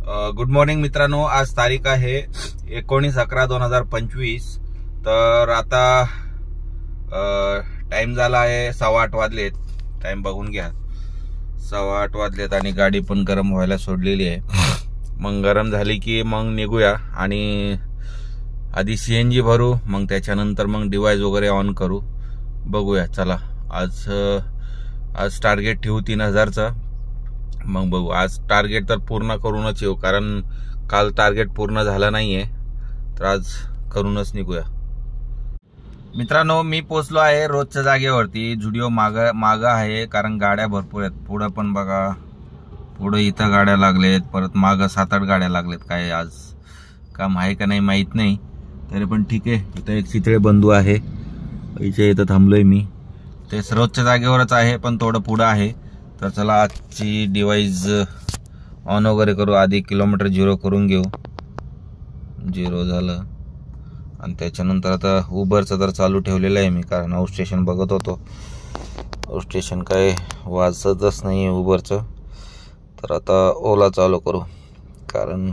Good morning मित्रांनो, आज तारीख आहे 19/11/2025। तर आता टाइम झाला आहे 8:15 वाजलेत। टाइम बघून घ्या, 8:15 वाजलेत आणि गाडी पण गरम व्हायला सोडलेली आहे। मग गरम झाली की मग निघूया आणि आधी सीएनजी भरू, मग त्याच्यानंतर मग डिव्हाइस वगैरे ऑन करू, बघूया। चला, आज टार्गेट ठेवू 3000चा। मग बघू, आज टार्गेट तर पूर्ण करूनच येऊ, कारण काल टार्गेट पूर्ण झालं नाहीये, तर आज करूनच निघूया। मित्रांनो, मी पोचलो आहे रोजच्या जागेवरती। जुडिओ माग आहे, कारण गाड्या भरपूर आहेत। पुढे पण बघा, पुढे इथं गाड्या लागलेत, परत माग 7-8 गाड्या लागलेत। काय आज काम आहे का नाही माहित नाही, तरी पण ठीक आहे। इथं एक चितळे बंधू आहे, इथं थांबलोय मी। ते रोजच्या जागेवरच आहे, पण थोडं पुढं आहे। तर चला, आजची डिव्हाइस ऑन वगैरे करू। आधी किलोमीटर 0 करून घेऊ, 0 झालं। आणि त्याच्यानंतर आता उबरचं तर चालू ठेवलेलं आहे मी, कारण आउट स्टेशन बघत होतो। आउट स्टेशन काय वाजतच नाही उबरचं, तर आता ओला चालू करू, कारण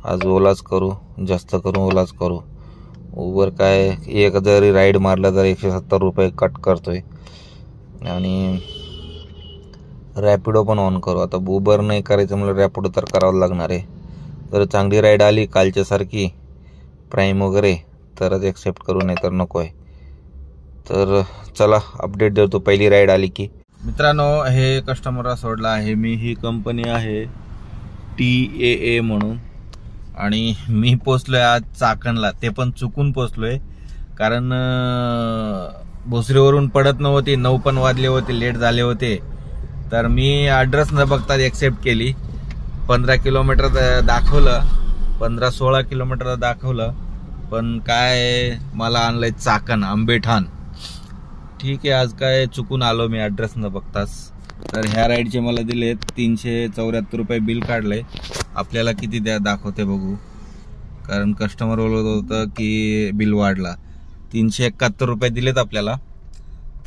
आज ओलाच करू, जास्त करून ओलाच करू। उबर काय एक जरी राईड मारला तर 170 रुपये कट करतोय। आणि रॅपिडो पण ऑन करू। आता उबर नाही करायचं मला, रॅपिडो तर करावं लागणार आहे। तर चांगली राईड आली कालच्यासारखी प्राईम वगैरे तरच एक्सेप्ट करू, नाही तर नको आहे। तर चला, अपडेट देतो पहिली राईड आली की। मित्रांनो, हे कस्टमरला सोडला आहे मी। ही कंपनी आहे TAA म्हणून, आणि मी पोचलोय आज चाकणला। ते पण चुकून पोचलोय, कारण भोसरीवरून पडत नव्हती, 9 पण वाजले होते, लेट झाले होते। तर मी ॲड्रेस न बघता एक्सेप्ट केली। 15 किलोमीटर दाखवलं, 15-16 किलोमीटर दाखवलं, पण काय मला आणलंय चाकण, आंबेठाण। ठीक आहे, आज काय चुकून आलो मी ॲड्रेस न बघताच। तर ह्या राईडचे मला दिले 374 रुपये बिल काढलंय। आपल्याला किती दाखवते बघू, कारण कस्टमर बोलत होतं की बिल वाढला। 371 रुपये दिलेत आपल्याला।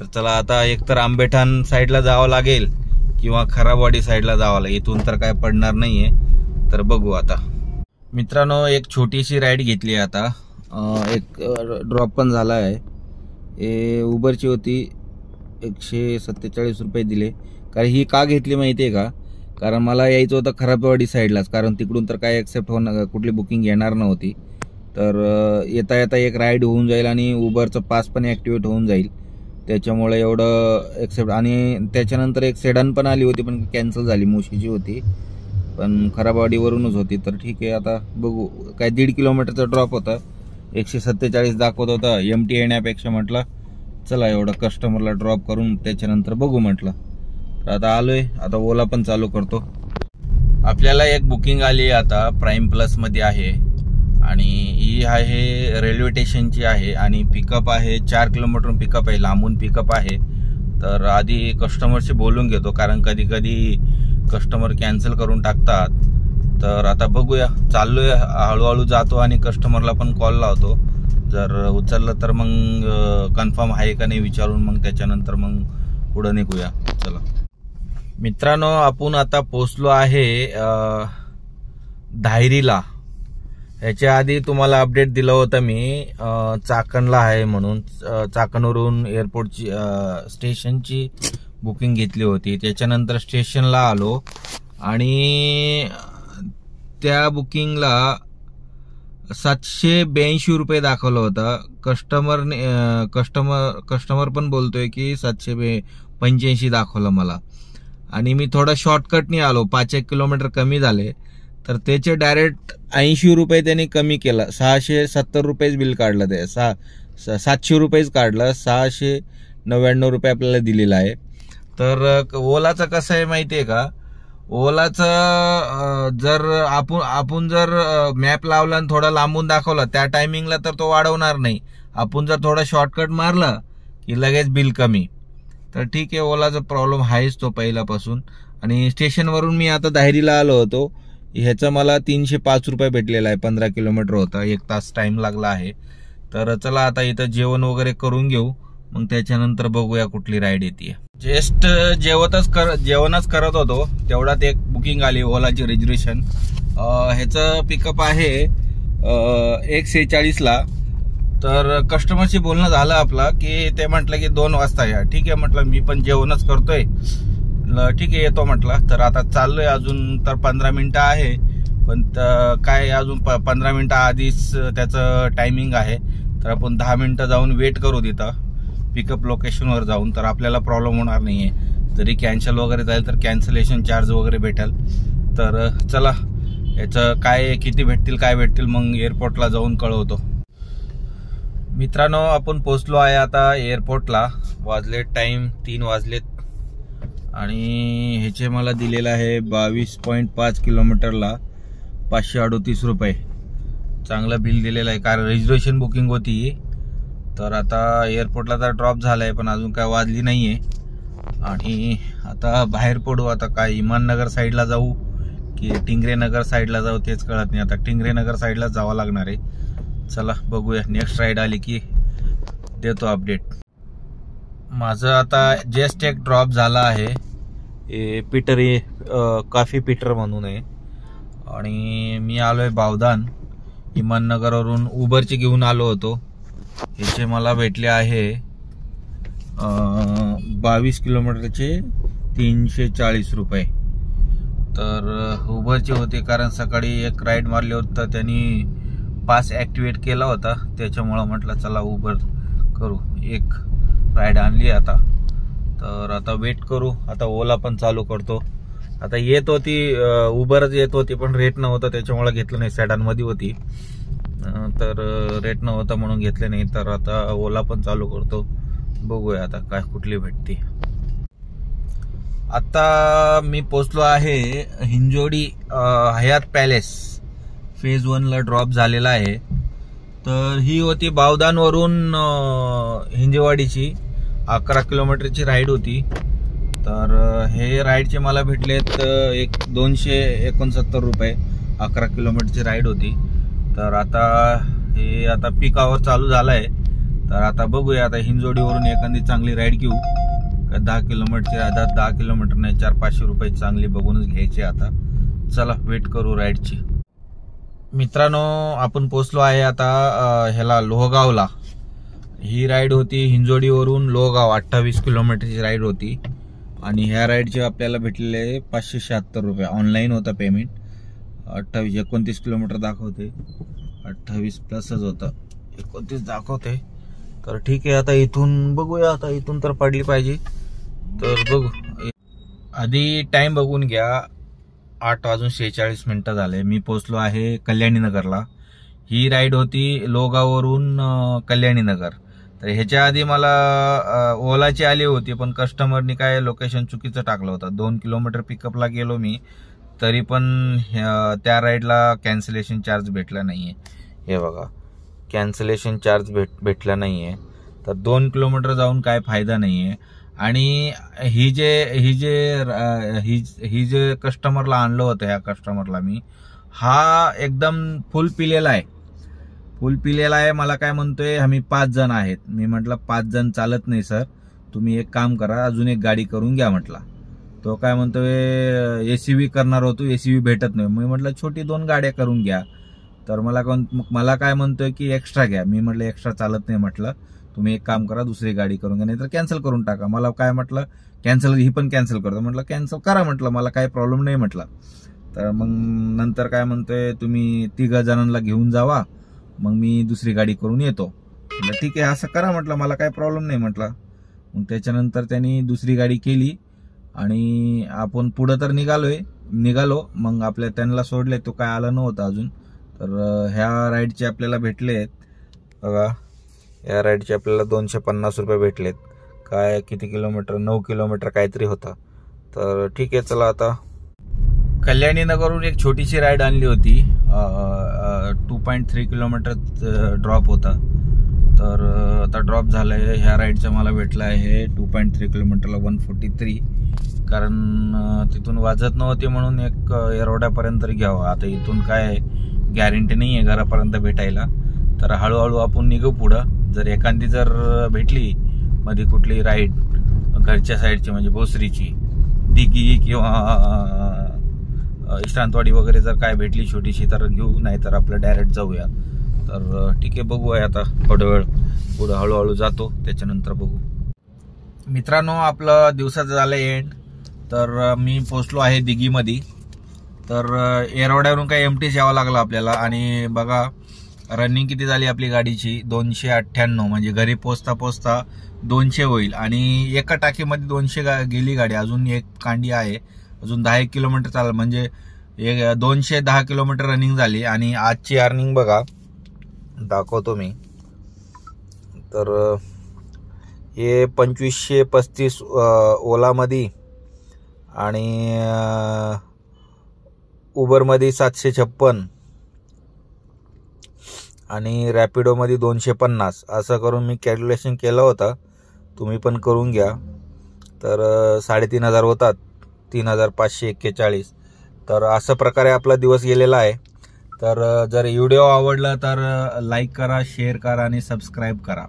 तर चला, आता एकतर आंबेठाण साईडला जावं लागेल किंवा खराबवाडी साईडला जावं लागेल। इथून तर काय पडणार नाहीये, तर बघू आता। मित्रांनो, एक छोटीशी राईड घेतली आता, एक ड्रॉप पण झाला आहे। हे उबरची होती, 147 रुपये दिले। कारण ही का घेतली माहिती आहे का, कारण मला यायचं होतं खराबवाडी साईडलाच, कारण तिकडून तर काय एक्सेप्ट होणार, कुठली बुकिंग येणार नव्हती। तर येता येता एक राईड होऊन जाईल आणि उबरचं पास पण ॲक्टिवेट होऊन जाईल, त्याच्यामुळे एवढं एक्सेप्ट। आणि त्याच्यानंतर एक सेडान पण आली होती, पण कॅन्सल झाली, मुशीची होती, पण खराबवाडीवरूनच होती। तर ठीक आहे, आता बघू। काय 1.5 किलोमीटरचा ड्रॉप होता, 147 दाखवत होता। MT येण्यापेक्षा म्हटलं चला एवढं कस्टमरला ड्रॉप करून त्याच्यानंतर बघू म्हटलं। तर आता आलोय, आता ओला पण चालू करतो। आपल्याला एक बुकिंग आली आता, प्राईम प्लस मध्ये आहे, आणि ही आहे रेल्वे स्टेशनची आहे, आणि पिकअप आहे 4 किलोमीटर पिकअप आहे, लांबून पिकअप आहे। तर आधी कस्टमरशी बोलून घेतो, कारण कधी कधी कस्टमर कॅन्सल करून टाकतात। तर आता बघूया, चाललोय, हळूहळू जातो आणि कस्टमरला पण कॉल लावतो। जर उचललं तर मग कन्फर्म आहे का नाही विचारून, मग त्याच्यानंतर मग पुढे निघूया। चला मित्रांनो, आपण आता पोचलो आहे धायरीला। ह्याच्या आधी तुम्हाला अपडेट दिलं होतं मी, चाकणला आहे म्हणून। चाकणवरून एअरपोर्टची स्टेशनची बुकिंग घेतली होती। त्याच्यानंतर स्टेशनला आलो, आणि त्या बुकिंगला 782 रुपये दाखवलं होतं। कस्टमर पण बोलतोय की 785 दाखवलं मला, आणि मी थोडा शॉर्टकटनी आलो, 5-1 किलोमीटर कमी झाले, तर त्याचे डायरेक्ट 80 रुपये त्यांनी कमी केलं। 670 रुपयेच बिल काढलं, ते 700 रुपयेच काढलं, 699 रुपये आपल्याला दिलेला आहे। तर ओलाचं कसं आहे माहितीये का, ओलाचं जर आपण जर मॅप लावला आणि थोडा लांबून दाखवला त्या टायमिंगला, तर तो वाढवणार नाही। आपण जर थोडा शॉर्टकट मारला की लगेच बिल कमी। तर ठीक आहे, ओलाचा प्रॉब्लेम आहेच तो पहिल्यापासून। आणि स्टेशनवरून मी आता धायरीला आलो होतो, ह्याचा मला 305 रुपये भेटलेला आहे। 15 किलोमीटर होता, 1 तास टाइम लागला आहे। तर चला, आता इथं जेवण वगैरे करून घेऊ, मग त्याच्यानंतर बघूया कुठली राईड येते। जस्ट जेवणच करत होतो तेवढ्यात एक बुकिंग आली ओलाची रिझर्वेशन ह्याचं पिकअप आहे 1:46 ला. तर कस्टमरशी बोलणं झालं आपला की ते म्हटलं की 2 वाजता या. ठीक आहे म्हटलं, मी पण जेवणच करतोय, ठीक आहे येतो म्हटलं. तर आता चाललोय, अजून तर 15 मिनिटं आहे, पण काय अजून 15 मिनिटं आधीच त्याचं टायमिंग आहे. तर आपण 10 मिनिटं जाऊन वेट करू तिथं पिकअप लोकेशनवर जाऊन, तर आपल्याला प्रॉब्लेम होणार नाहीये. जरी कॅन्सल वगैरे जाईल तर कॅन्सलेशन चार्ज वगैरे भेटेल. तर चला, याचं काय किती भेटतील काय भेटतील मग एअरपोर्टला जाऊन कळवतो. मित्रांनो, आपण पोचलो आहे आता एअरपोर्टला. वाजले टाइम 3 वाजलेत आणि ह्याचे मला दिलेलं आहे 22.5 किलोमीटरला 538 रुपये. चांगलं बिल दिलेलं आहे, कारण रिझर्वेशन बुकिंग होती. तर आता एअरपोर्टला तर ड्रॉप झालाय, पण अजून काय वाजली नाहीये. आणि आता बाहेर पडू. आता काय इमाननगर साईडला जाऊ की टिंगरेनगर साईडला जाऊ तेच कळत नाही. आता टिंगरेनगर साईडला जावं लागणार आहे. चला बघूया, नेक्स्ट राईड आली की देतो अपडेट. माझं आता जस्ट एक ड्रॉप झाला आहे पीटर, कॉफी पीटर म्हणून आहे. आणि मी आलोय बावदान. इमाननगरवरून उबरचे घेऊन आलो होतो. याचे मला भेटले आहे 22 किलोमीटरचे 340 रुपये. तर उबरचे होते, कारण सकाळी एक राईड मारली होती तर त्यांनी पास ॲक्टिवेट केला होता, त्याच्यामुळं म्हटलं चला उबर करू. एक राईड आणली आता. तर आता वेट करू. आता ओला पण चालू करतो. आता येत होती उबरच येत होती, पण रेट नव्हतं त्याच्यामुळे घेतलं नाही. सॅडानमध्ये होती तर रेट नव्हता म्हणून घेतले नाही. तर आता ओला पण चालू करतो, बघूया आता काय कुठली भेटते. आता मी पोचलो आहे हिंजोडी हयात पॅलेस. फेज 1 ला ड्रॉप झालेला आहे. तर ही होती बावदानवरून हिंजेवाडीची 11 किलोमीटरची राईड होती. तर हे राईडचे मला भेटलेत 269 रुपये. 11 किलोमीटरची राईड होती. तर आता हे आता पीक आवर चालू झालाय. तर आता बघूया, आता हिंजोडीवरून एखादी चांगली राईड घेऊ. 10 किलोमीटरची 10 किलोमीटर नाही, 400-500 रुपये चांगली बघूनच घ्यायची. आता चला वेट करू राईडची. मित्रांनो, आपण पोचलो आहे आता ह्याला लोहगावला. ही राईड होती हिंजोडीवरून लोहगाव. 28 किलोमीटरची राईड होती. आणि ह्या राईडचे आपल्याला भेटलेले 576 रुपये. ऑनलाईन होता पेमेंट. 29 किलोमीटर दाखवते. 28 प्लसच होतं, 29 दाखवते. तर ठीक आहे, आता इथून बघूया. आता इथून तर पडली पाहिजे, तर बघू. आधी टाइम बघून घ्या. 8:46 झाले. मी पोचलो आहे कल्याणीनगरला. ही राईड होती लोहगाववरून कल्याणीनगर. तर ह्याच्या आधी मला ओलाची आली होती, पण कस्टमरनी काय लोकेशन चुकीचं टाकलं होतं. 2 किलोमीटर पिकअपला गेलो मी, तरी पण त्या राईडला कॅन्सलेशन चार्ज भेटला नाहीये. हे बघा, कॅन्सलेशन चार्ज भेटला नाहीये. तर 2 किलोमीटर जाऊन काय फायदा नाहीये. आणि ही जे कस्टमरला आणलं होतं, ह्या कस्टमरला मी, हा एकदम फुल पिलेला आहे. मला काय म्हणतोय, आम्ही 5 जण आहेत. मी म्हटलं 5 जण चालत नाही सर, तुम्ही एक काम करा, अजून एक गाडी करून घ्या म्हटला. तो काय म्हणतोय एसीव्ही करणार होतो, एसीव्ही भेटत नाही. मी म्हटलं छोटी 2 गाड्या करून घ्या. तर मला काय म्हणतोय की एक्स्ट्रा घ्या. मी म्हटलं एक्स्ट्रा चालत नाही म्हटलं, तुम्ही एक काम करा, दुसरी गाडी करून घ्या, नाहीतर कॅन्सल करून टाका. मला काय म्हटलं कॅन्सल, ही पण कॅन्सल करतो. म्हटलं कॅन्सल करा म्हटलं, मला काही प्रॉब्लेम नाही म्हटलं. तर मग नंतर काय म्हणतोय, तुम्ही 3 जणांना घेऊन जावा, मग मी दुसरी गाडी करून येतो. म्हटलं ठीक आहे, असं करा म्हटलं, मला काही प्रॉब्लेम नाही म्हटलं. मग त्याच्यानंतर त्यांनी दुसरी गाडी केली आणि आपण पुढं तर निघालो. मग आपल्या त्यांना सोडले, तो काय आला नव्हता अजून. तर ह्या राईडचे आपल्याला भेटलेत बघा. या राईडचे आपल्याला 250 रुपये भेटलेत. काय किती किलोमीटर, 9 किलोमीटर काहीतरी होता. तर ठीक आहे, चला आता कल्याणीनगरवरून एक छोटीशी राईड आणली होती. 2.3 किलोमीटर ड्रॉप होता. तर आता ड्रॉप झालाय. ह्या राईडचा मला भेटला आहे 2.3 किलोमीटरला 143. कारण तिथून वाजत नव्हती म्हणून एक एरोड्यापर्यंत घ्यावं. आता इथून काय गॅरंटी नाही आहे घरापर्यंत भेटायला. तर हळूहळू आपण निघू पुढं. जर एखादी भेटली मध्ये कुठली राईड घरच्या साईडची, म्हणजे भोसरीची, दिघी किंवा विश्रांतवाडी वगैरे जर काय भेटली छोटीशी तर घेऊ, नाही तर आपलं डायरेक्ट जाऊया. तर ठीक आहे, बघूया आता थोडा वेळ पुढं हळूहळू जातो, त्याच्यानंतर बघू. मित्रांनो, आपलं दिवसाचं झालं एंड. तर मी पोचलो आहे दिघीमध्ये. तर एरवड्यावरून काही एमटीच यावं लागलं आपल्याला. आणि बघा रनिंग किती झाली आपली गाडीची, 298. म्हणजे घरी पोचता पोचता 200 होईल. आणि एका टाकीमध्ये 200 गेली गाडी. अजून एक कांडी आहे, अजून 10 किलोमीटर चालेल. म्हणजे 210 किलोमीटर रनिंग झाली. आणि आजची अर्निंग बघा, दाखवतो मी. तर हे 2535 ओलामध्ये आणि उबरमध्ये 756 आणि रॅपिडोमध्ये 250 असं करून मी कॅल्क्युलेशन केलं होतं. तुम्ही पण करून घ्या. तर 3500 होतात, 3541. तर अशा प्रकारे आपला दिवस गेलेला आहे. तर जर व्हिडिओ आवडला तर लाईक करा, शेअर करा आणि सबस्क्राईब करा.